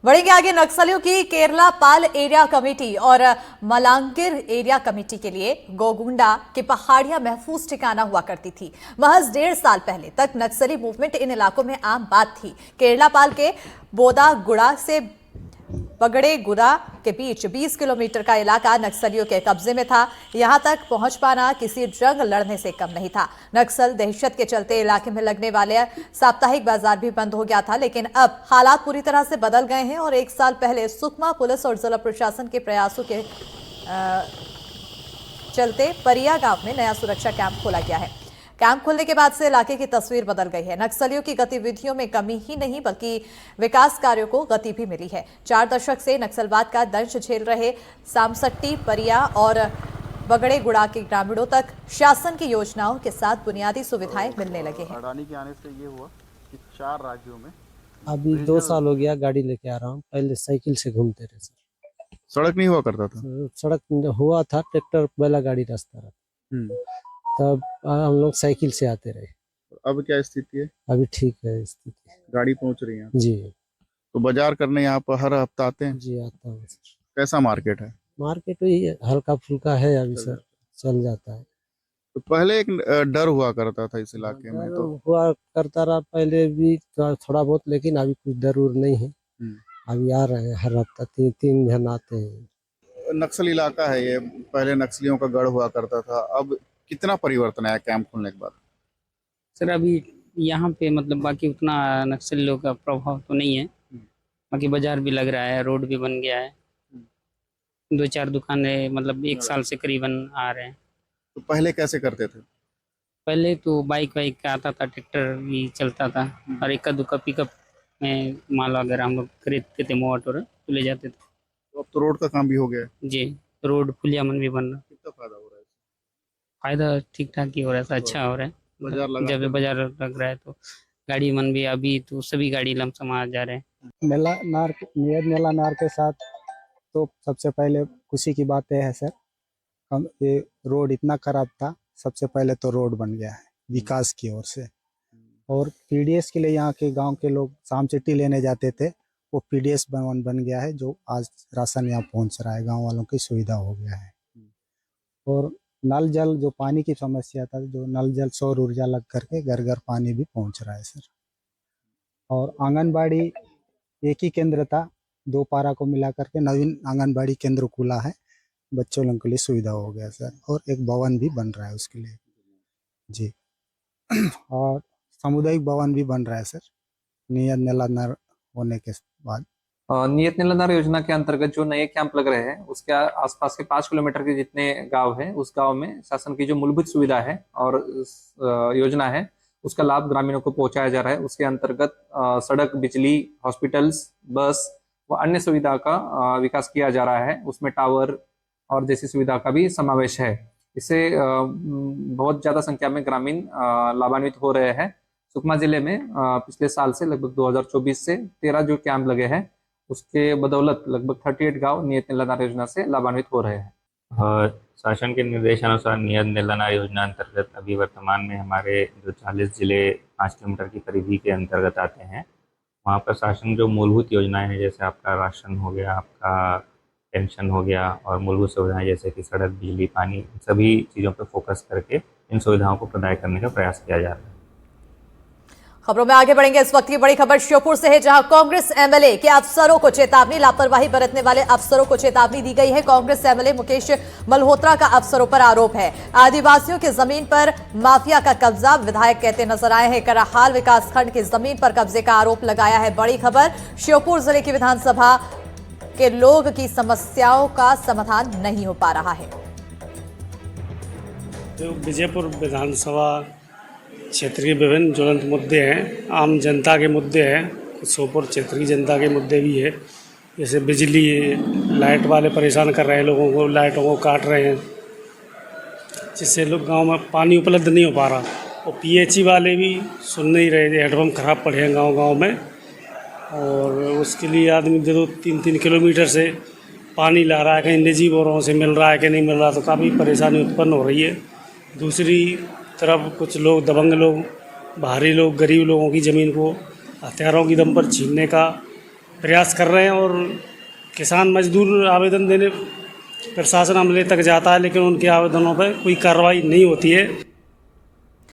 बढ़ेंगे आगे। नक्सलियों की केरला पाल एरिया कमेटी और मलांगिर एरिया कमेटी के लिए गोगुंडा की पहाड़ियां महफूज ठिकाना हुआ करती थी। महज 1.5 साल पहले तक नक्सली मूवमेंट इन इलाकों में आम बात थी। केरला पाल के बोदागुड़ा से बगड़ेगुड़ा के बीच 20 किलोमीटर का इलाका नक्सलियों के कब्जे में था। यहां तक पहुंच पाना किसी जंग लड़ने से कम नहीं था। नक्सल दहशत के चलते इलाके में लगने वाले साप्ताहिक बाजार भी बंद हो गया था, लेकिन अब हालात पूरी तरह से बदल गए हैं और 1 साल पहले सुकमा पुलिस और जिला प्रशासन के प्रयासों के चलते परिया गांव में नया सुरक्षा कैंप खोला गया है। कैंप खुलने के बाद से इलाके की तस्वीर बदल गई है। नक्सलियों की गतिविधियों में कमी ही नहीं बल्कि विकास कार्यों को गति भी मिली है। 4 दशक से नक्सलवाद का दंश झेल रहे सामसट्टी, परिया और बगड़ेगुड़ा के ग्रामीणों तक शासन की योजनाओं के साथ बुनियादी सुविधाएं मिलने लगे हैं। अडानी के आने से ये हुआ कि 4 राज्यों में अभी 2 साल हो गया गाड़ी लेके आ रहा हूँ। पहले साइकिल से घूमते रहे सर। सड़क नहीं हुआ करता था। सड़क हुआ था, ट्रैक्टर बैला गाड़ी रास्ता रहा, तब हम लोग साइकिल से आते रहे। अब क्या स्थिति है? अभी ठीक है स्थिति। गाड़ी पहुंच रही है जी। तो बाजार करने यहाँ पर हर हफ्ता आते हैं? जी आता हूँ सर। कैसा मार्केट है? मार्केट वही हल्का फुल्का है अभी सर, चल जाता है। तो पहले एक डर हुआ करता था इस इलाके में, तो हुआ करता रहा पहले भी थोड़ा बहुत, लेकिन अभी कुछ जरूर नहीं है। अभी आ रहे हैं हर हफ्ता 3 जन आते हैं। नक्सल इलाका है ये, पहले नक्सलियों का गढ़ हुआ करता था। अब कितना परिवर्तन आया कैंप खुलने के बाद? सर अभी यहाँ पे मतलब बाकी उतना नक्सलियों का प्रभाव तो नहीं है। बाकी बाजार भी लग रहा है, रोड भी बन गया है। 2-4 दुकानें मतलब 1 साल से करीबन आ रहे हैं। तो पहले कैसे करते थे? पहले तो बाइक वाइक आता था, ट्रैक्टर भी चलता था और इक्का दुक्का पिकअप में माल वगैरह हम लोग खरीदते थे, मोटर तो ले जाते थे। तो अब तो रोड का काम भी हो गया है। जी, रोड पुलियामन भी बन रहा। कितना फायदा हो रहा है? फायदा ठीक ठाक ही हो रहा है, अच्छा हो रहा है। बाजार लगा जब बाजार लग रहा है तो गाड़ी मन भी अभी तो सभी गाड़ी लमसम आ जा रहे हैं। मेला नार के साथ तो सबसे पहले खुशी की बात यह है सर, हम ये रोड इतना खराब था, सबसे पहले तो रोड बन गया है विकास की ओर से। और पीडीएस के लिए यहाँ के गांव के लोग शाम चिट्ठी लेने जाते थे, वो पीडीएस भवन बन गया है, जो आज राशन यहाँ पहुँच रहा है, गांव वालों की सुविधा हो गया है। और नल जल जो पानी की समस्या था, जो नल जल सौर ऊर्जा लग करके घर घर पानी भी पहुँच रहा है सर। और आंगनबाड़ी एक ही केंद्र था, 2 पारा को मिला करके नवीन आंगनबाड़ी केंद्र खुला है, बच्चों लोगों के लिए सुविधा हो गया सर। और एक भवन भी बन रहा है उसके लिए जी। और सामुदायिक भवन भी बन रहा है सर, नियत निलाधार होने के बाद। नियत निलाधार योजना के अंतर्गत जो नए कैंप लग रहे हैं, उसके आसपास के 5 किलोमीटर के जितने गांव हैं, उस गांव में शासन की जो मूलभूत सुविधा है और योजना है, उसका लाभ ग्रामीणों को पहुंचाया जा रहा है। उसके अंतर्गत सड़क, बिजली, हॉस्पिटल्स, बस व अन्य सुविधा का विकास किया जा रहा है। उसमें टावर और जैसी सुविधा का भी समावेश है। इससे बहुत ज्यादा संख्या में ग्रामीण लाभान्वित हो रहे हैं। सुकमा जिले में पिछले साल से लगभग 2024 से 13 जो कैंप लगे हैं, उसके बदौलत लगभग 38 गांव नियत निलाधार योजना से लाभान्वित हो रहे हैं। शासन के निर्देशानुसार नियत निलाधार योजना अंतर्गत अभी वर्तमान में हमारे जो 40 जिले 5 किलोमीटर की परिधि के अंतर्गत आते हैं, वहाँ पर शासन जो मूलभूत योजनाएं हैं, जैसे आपका राशन हो गया, आपका पेंशन हो गया और मूलभूत सुविधाएं जैसे कि सड़क, बिजली, पानी, सभी चीज़ों पर फोकस करके इन सुविधाओं को प्रदान करने का प्रयास किया जा रहा है। खबरों में आगे बढ़ेंगे। इस वक्त की बड़ी खबर श्योपुर से है, जहां कांग्रेस एमएलए के अफसरों को चेतावनी, लापरवाही बरतने वाले अफसरों को चेतावनी दी गई है। कांग्रेस एमएलए मुकेश मल्होत्रा का अफसरों पर आरोप है, आदिवासियों की जमीन पर माफिया का कब्जा। विधायक कहते नजर आए हैं, कराहाल विकासखंड की जमीन पर कब्जे का आरोप लगाया है। बड़ी खबर, श्योपुर जिले की विधानसभा के लोग की समस्याओं का समाधान नहीं हो पा रहा है। तो विजयपुर विधानसभा क्षेत्र के विभिन्न ज्वलंत मुद्दे हैं, आम जनता के मुद्दे हैं, श्योपुर क्षेत्र की जनता के मुद्दे भी है। जैसे बिजली, लाइट वाले परेशान कर रहे हैं लोगों को, लाइटों को काट रहे हैं, जिससे लोग गांव में पानी उपलब्ध नहीं हो पा रहा। और पीएचई वाले भी सुन नहीं रहे, हेडपम्प खराब पड़े हैं गांव में, और उसके लिए आदमी जो 3-3 किलोमीटर से पानी ला रहा है, कहीं निजी बोरों से मिल रहा है कि नहीं मिल रहा, तो काफ़ी परेशानी उत्पन्न हो रही है। दूसरी तरफ कुछ लोग, दबंग लोग, बाहरी लोग, गरीब लोगों की ज़मीन को हथियारों की दम पर छीनने का प्रयास कर रहे हैं और किसान मजदूर आवेदन देने प्रशासन अमले तक जाता है, लेकिन उनके आवेदनों पर कोई कार्रवाई नहीं होती है।